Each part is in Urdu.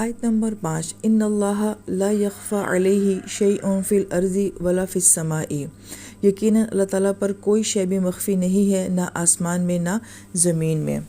آیت نمبر 5 ان اللہ لا یخفی علیہ شیء فی الارض ولا فی السماء، یقیناً اللہ تعالیٰ پر کوئی شے بھی مخفی نہیں ہے، نہ آسمان میں نہ زمین میں۔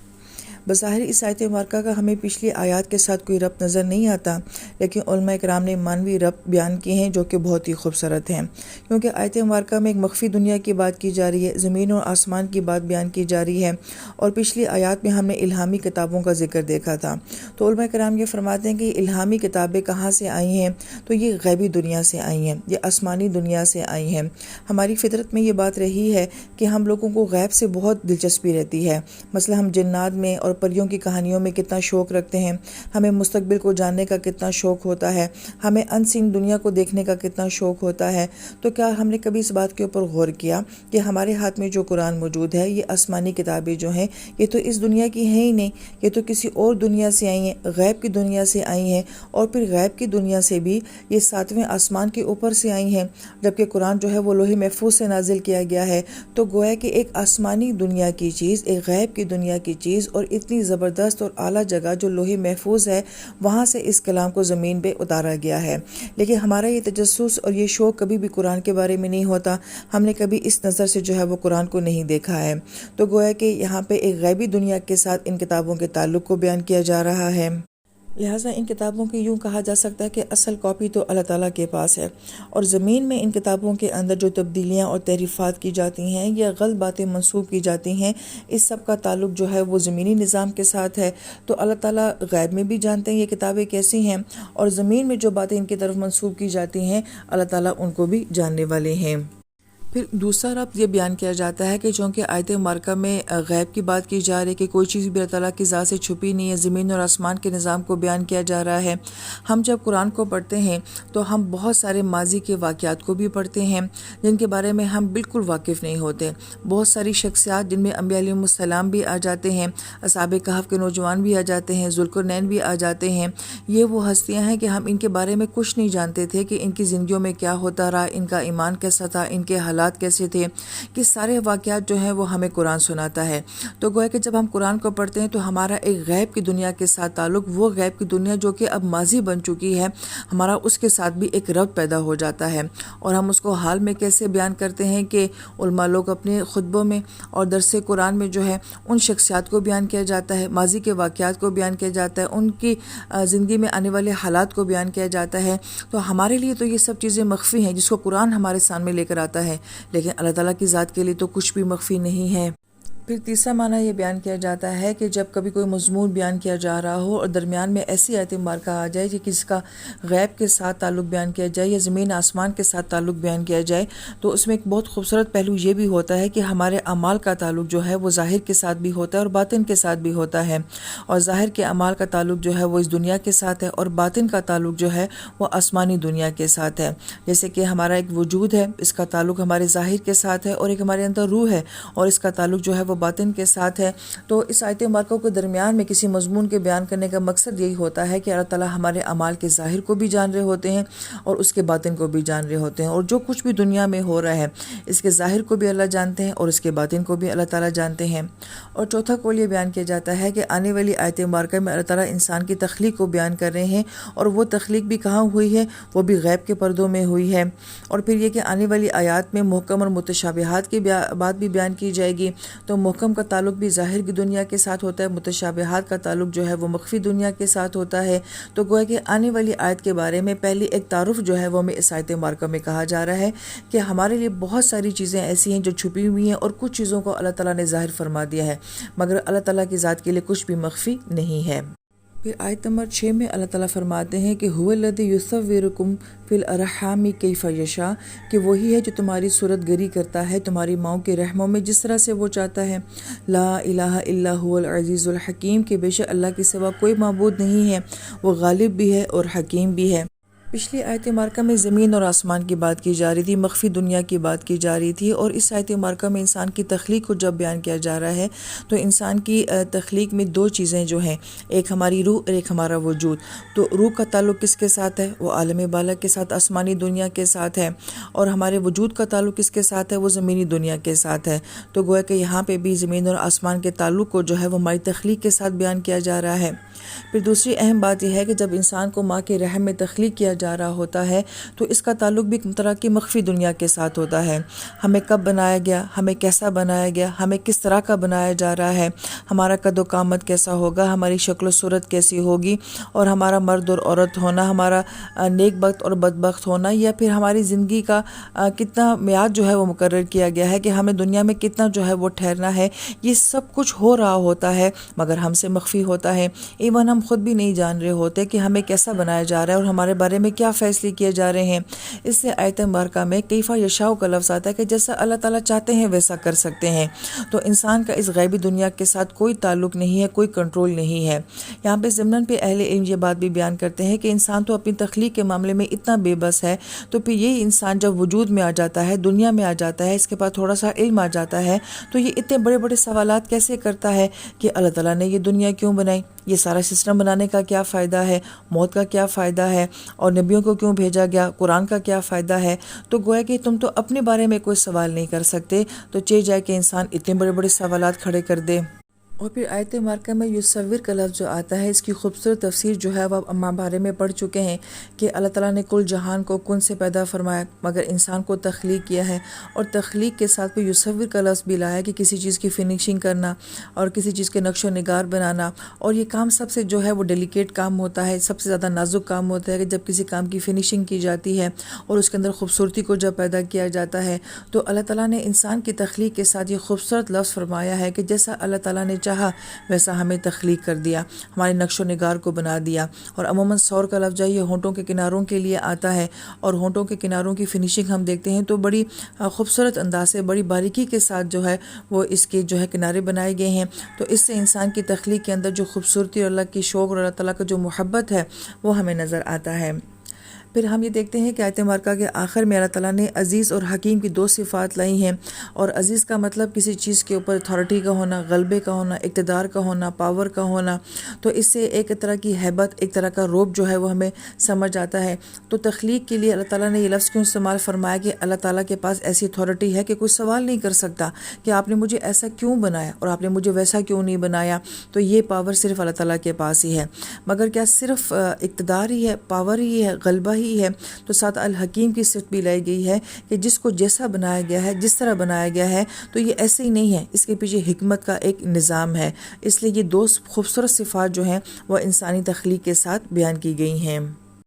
بظاہر اس آیت مبارکہ کا ہمیں پچھلی آیات کے ساتھ کوئی ربط نظر نہیں آتا، لیکن علماء کرام نے معنوی ربط بیان کیے ہیں جو کہ بہت ہی خوبصورت ہیں، کیونکہ آیت مبارکہ میں ایک مخفی دنیا کی بات کی جا رہی ہے، زمین اور آسمان کی بات بیان کی جا رہی ہے، اور پچھلی آیات میں ہم نے الہامی کتابوں کا ذکر دیکھا تھا۔ تو علماء کرام یہ فرماتے ہیں کہ یہ الہامی کتابیں کہاں سے آئی ہیں؟ تو یہ غیبی دنیا سے آئی ہیں، یہ آسمانی دنیا سے آئی ہیں۔ ہماری فطرت میں یہ بات رہی ہے کہ ہم لوگوں کو غیب سے بہت دلچسپی رہتی ہے، مثلا ہم جنات میں اور پریوں کی کہانیوں میں کتنا شوق رکھتے ہیں، ہمیں مستقبل کو جاننے کا کتنا شوق ہوتا ہے، ہمیں ان سین دنیا کو دیکھنے کا کتنا شوق ہوتا ہے۔ تو کیا ہم نے کبھی اس بات کے اوپر غور کیا کہ ہمارے ہاتھ میں جو قرآن موجود ہے، یہ آسمانی کتابیں جو ہیں، یہ تو اس دنیا کی ہیں ہی نہیں، یہ تو کسی اور دنیا سے آئی ہیں، غیب کی دنیا سے آئی ہیں، اور پھر غیب کی دنیا سے بھی یہ 7ویں آسمان کے اوپر سے آئی ہیں، جبکہ قرآن جو ہے وہ لوح محفوظ سے نازل کیا گیا ہے۔ تو گویا کہ ایک آسمانی دنیا کی چیز، ایک غیب کی دنیا کی چیز، اور اتنی زبردست اور اعلیٰ جگہ جو لوح محفوظ ہے، وہاں سے اس کلام کو زمین پہ اتارا گیا ہے۔ لیکن ہمارا یہ تجسس اور یہ شوق کبھی بھی قرآن کے بارے میں نہیں ہوتا، ہم نے کبھی اس نظر سے جو ہے وہ قرآن کو نہیں دیکھا ہے۔ تو گویا کہ یہاں پہ ایک غیبی دنیا کے ساتھ ان کتابوں کے تعلق کو بیان کیا جا رہا ہے، لہٰذا ان کتابوں کی یوں کہا جا سکتا ہے کہ اصل کاپی تو اللہ تعالیٰ کے پاس ہے، اور زمین میں ان کتابوں کے اندر جو تبدیلیاں اور تحریفات کی جاتی ہیں یا غلط باتیں منسوب کی جاتی ہیں، اس سب کا تعلق جو ہے وہ زمینی نظام کے ساتھ ہے۔ تو اللہ تعالیٰ غیب میں بھی جانتے ہیں یہ کتابیں کیسی ہیں، اور زمین میں جو باتیں ان کی طرف منسوب کی جاتی ہیں، اللہ تعالیٰ ان کو بھی جاننے والے ہیں۔ پھر دوسرا ربط یہ بیان کیا جاتا ہے کہ چونکہ آیت مبارکہ میں غیب کی بات کی جا رہی ہے کہ کوئی چیز بھی اللہ تعالیٰ کی ذات سے چھپی نہیں ہے، زمین اور آسمان کے نظام کو بیان کیا جا رہا ہے، ہم جب قرآن کو پڑھتے ہیں تو ہم بہت سارے ماضی کے واقعات کو بھی پڑھتے ہیں جن کے بارے میں ہم بالکل واقف نہیں ہوتے۔ بہت ساری شخصیات جن میں انبیاء علیہم السلام بھی آ جاتے ہیں، اصحاب کہف کے نوجوان بھی آ جاتے ہیں، ذوالقرنین بھی آ جاتے ہیں، یہ وہ ہستیاں ہیں کہ ہم ان کے بارے میں کچھ نہیں جانتے تھے کہ ان کی زندگیوں میں کیا ہوتا رہا، ان کا ایمان کیسا تھا، ان کے حالات کیسے تھے، کہ سارے واقعات جو ہیں وہ ہمیں قرآن سناتا ہے۔ تو گویا کہ جب ہم قرآن کو پڑھتے ہیں تو ہمارا ایک غیب کی دنیا کے ساتھ تعلق، وہ غیب کی دنیا جو کہ اب ماضی بن چکی ہے، ہمارا اس کے ساتھ بھی ایک ربط پیدا ہو جاتا ہے، اور ہم اس کو حال میں کیسے بیان کرتے ہیں کہ علماء لوگ اپنے خطبوں میں اور درس قرآن میں جو ہے ان شخصیات کو بیان کیا جاتا ہے، ماضی کے واقعات کو بیان کیا جاتا ہے، ان کی زندگی میں آنے والے حالات کو بیان کیا جاتا ہے۔ تو ہمارے لیے تو یہ سب چیزیں مخفی ہیں جس کو قرآن ہمارے سامنے لے کر آتا ہے، لیکن اللہ تعالیٰ کی ذات کے لیے تو کچھ بھی مخفی نہیں ہے۔ پھر تیسرا معنی یہ بیان کیا جاتا ہے کہ جب کبھی کوئی مضمون بیان کیا جا رہا ہو اور درمیان میں ایسی آیت مبارکہ آ جائے کہ کسی کا غیب کے ساتھ تعلق بیان کیا جائے یا زمین آسمان کے ساتھ تعلق بیان کیا جائے، تو اس میں ایک بہت خوبصورت پہلو یہ بھی ہوتا ہے کہ ہمارے اعمال کا تعلق جو ہے وہ ظاہر کے ساتھ بھی ہوتا ہے اور باطن کے ساتھ بھی ہوتا ہے، اور ظاہر کے اعمال کا تعلق جو ہے وہ اس دنیا کے ساتھ ہے، اور باطن کا تعلق جو ہے وہ آسمانی دنیا کے ساتھ ہے۔ جیسے کہ ہمارا ایک وجود ہے، اس کا تعلق ہمارے ظاہر کے ساتھ ہے، اور ایک ہمارے اندر روح ہے اور اس کا تعلق جو ہے وہ باطن کے ساتھ ہے۔ تو اس آیت مبارکہ کے درمیان میں کسی مضمون کے بیان کرنے کا مقصد یہی ہوتا ہے کہ اللہ تعالیٰ ہمارے اعمال کے ظاہر کو بھی جان رہے ہوتے ہیں اور اس کے باطن کو بھی جان رہے ہوتے ہیں، اور جو کچھ بھی دنیا میں ہو رہا ہے اس کے ظاہر کو بھی اللہ جانتے ہیں اور اس کے باطن کو بھی اللہ تعالیٰ جانتے ہیں۔ اور چوتھا قول یہ بیان کیا جاتا ہے کہ آنے والی آیت مبارکہ میں اللہ تعالیٰ انسان کی تخلیق کو بیان کر رہے ہیں، اور وہ تخلیق بھی کہاں ہوئی ہے؟ وہ بھی غیب کے پردوں میں ہوئی ہے۔ اور پھر یہ کہ آنے والی آیات میں محکم اور متشابہات کی بات بھی بیان کی جائے گی، تو محکم کا تعلق بھی ظاہر کی دنیا کے ساتھ ہوتا ہے، متشابہات کا تعلق جو ہے وہ مخفی دنیا کے ساتھ ہوتا ہے۔ تو گویا کہ آنے والی آیت کے بارے میں پہلی ایک تعارف جو ہے وہ ہمیں اس آیت مبارکہ میں کہا جا رہا ہے کہ ہمارے لیے بہت ساری چیزیں ایسی ہیں جو چھپی ہوئی ہیں، اور کچھ چیزوں کو اللہ تعالیٰ نے ظاہر فرما دیا ہے، مگر اللہ تعالیٰ کی ذات کے لیے کچھ بھی مخفی نہیں ہے۔ پھر آیت نمبر 6 میں اللہ تعالیٰ فرماتے ہیں کہ هو الذی یصورکم فی الارحام کیف یشاء، کہ وہی ہے جو تمہاری صورت گری کرتا ہے تمہاری ماؤں کے رحموں میں جس طرح سے وہ چاہتا ہے۔ لا الہ الا هو العزیز الحکیم، کہ بے شک اللہ کے سوا کوئی معبود نہیں ہے، وہ غالب بھی ہے اور حکیم بھی ہے۔ پچھلی آیت مبارکہ میں زمین اور آسمان کی بات کی جا رہی تھی، مخفی دنیا کی بات کی جا رہی تھی، اور اس آیت مبارکہ میں انسان کی تخلیق کو جب بیان کیا جا رہا ہے تو انسان کی تخلیق میں دو چیزیں جو ہیں، ایک ہماری روح اور ایک ہمارا وجود۔ تو روح کا تعلق کس کے ساتھ ہے؟ وہ عالم بالا کے ساتھ، آسمانی دنیا کے ساتھ ہے، اور ہمارے وجود کا تعلق کس کے ساتھ ہے؟ وہ زمینی دنیا کے ساتھ ہے۔ تو گویا کہ یہاں پہ بھی زمین اور آسمان کے تعلق کو جو ہے وہ ہماری تخلیق کے ساتھ بیان کیا جا رہا ہے۔ پھر دوسری اہم بات یہ ہے کہ جب انسان کو ماں کے رحم میں تخلیق کیا جا رہا ہوتا ہے تو اس کا تعلق بھی ایک طرح کی مخفی دنیا کے ساتھ ہوتا ہے. ہمیں کب بنایا گیا، ہمیں کیسا بنایا گیا، ہمیں کس طرح کا بنایا جا رہا ہے، ہمارا قد و قامت کیسا ہوگا، ہماری شکل و صورت کیسی ہوگی، اور ہمارا مرد اور عورت ہونا، ہمارا نیک بخت اور بدبخت ہونا، یا پھر ہماری زندگی کا کتنا میعاد جو ہے وہ مقرر کیا گیا ہے کہ ہمیں دنیا میں کتنا جو ہے وہ ٹھہرنا ہے، یہ سب کچھ ہو رہا ہوتا ہے مگر ہم سے مخفی ہوتا ہے. ایون ہم خود بھی نہیں جان رہے ہوتے کہ ہمیں کیسا بنایا جا رہا ہے اور ہمارے بارے میں کیا فیصلے کیے جا رہے ہیں. اس سے آیت مبارکہ میں کیفا یشاء کا لفظ آتا ہے کہ جیسا اللہ تعالیٰ چاہتے ہیں ویسا کر سکتے ہیں. تو انسان کا اس غیبی دنیا کے ساتھ کوئی تعلق نہیں ہے، کوئی کنٹرول نہیں ہے. یہاں پہ ضمناً پہ اہل علم یہ بات بھی بیان کرتے ہیں کہ انسان تو اپنی تخلیق کے معاملے میں اتنا بے بس ہے، تو پھر یہ انسان جب وجود میں آ جاتا ہے، دنیا میں آ جاتا ہے، اس کے بعد تھوڑا سا علم آ جاتا ہے، تو یہ اتنے بڑے بڑے سوالات کیسے کرتا ہے کہ اللہ تعالیٰ نے یہ دنیا کیوں بنائی، یہ سارا سسٹم بنانے کا کیا فائدہ ہے، موت کا کیا فائدہ ہے، اور نبیوں کو کیوں بھیجا گیا، قرآن کا کیا فائدہ ہے. تو گویا کہ تم تو اپنے بارے میں کوئی سوال نہیں کر سکتے، تو چاہے جائے کہ انسان اتنے بڑے بڑے سوالات کھڑے کر دے. اور پھر آیت مبارکہ میں یصور کا لفظ جو آتا ہے، اس کی خوبصورت تفسیر جو ہے وہ ہم بارے میں پڑھ چکے ہیں کہ اللہ تعالیٰ نے کل جہان کو کن سے پیدا فرمایا مگر انسان کو تخلیق کیا ہے، اور تخلیق کے ساتھ پھر یصور کا لفظ بھی لایا کہ کسی چیز کی فنیشنگ کرنا اور کسی چیز کے نقش و نگار بنانا. اور یہ کام سب سے جو ہے وہ ڈیلیکیٹ کام ہوتا ہے، سب سے زیادہ نازک کام ہوتا ہے کہ جب کسی کام کی فنیشنگ کی جاتی ہے اور اس کے اندر خوبصورتی کو جب پیدا کیا جاتا ہے. تو اللہ تعالیٰ نے انسان کی تخلیق کے ساتھ یہ خوبصورت لفظ فرمایا ہے کہ جیسا اللہ تعالیٰ نے چاہا ویسا ہمیں تخلیق کر دیا، ہمارے نقش و نگار کو بنا دیا. اور عموماً سور کا لفظ یہ ہونٹوں کے کناروں کے لیے آتا ہے، اور ہونٹوں کے کناروں کی فنیشنگ ہم دیکھتے ہیں تو بڑی خوبصورت انداز سے، بڑی باریکی کے ساتھ جو ہے وہ اس کے جو ہے کنارے بنائے گئے ہیں. تو اس سے انسان کی تخلیق کے اندر جو خوبصورتی اور اللہ کی شوق اور اللہ تعالیٰ کا جو محبت ہے وہ ہمیں نظر آتا ہے. پھر ہم یہ دیکھتے ہیں کہ آیت مبارکہ کے آخر میں اللہ تعالیٰ نے عزیز اور حکیم کی دو صفات لائی ہیں. اور عزیز کا مطلب کسی چیز کے اوپر اتھارٹی کا ہونا، غلبے کا ہونا، اقتدار کا ہونا، پاور کا ہونا. تو اس سے ایک طرح کی ہیبت، ایک طرح کا رعب جو ہے وہ ہمیں سمجھ آتا ہے. تو تخلیق کے لیے اللہ تعالیٰ نے یہ لفظ کیوں استعمال فرمایا کہ اللہ تعالیٰ کے پاس ایسی اتھارٹی ہے کہ کوئی سوال نہیں کر سکتا کہ آپ نے مجھے ایسا کیوں بنایا اور آپ نے مجھے ویسا کیوں نہیں بنایا. تو یہ پاور صرف اللہ تعالیٰ کے پاس ہی ہے. مگر کیا صرف اقتدار ہی ہے، پاور ہی ہے، غلبہ ہی ہے؟ تو ساتھ الحکیم کی صفت بھی لائی گئی ہے کہ جس کو جیسا بنایا گیا ہے، جس طرح بنایا گیا ہے، تو یہ ایسے ہی نہیں ہے، اس کے پیچھے حکمت کا ایک نظام ہے. اس لیے یہ دو خوبصورت صفات جو ہیں وہ انسانی تخلیق کے ساتھ بیان کی گئی ہیں.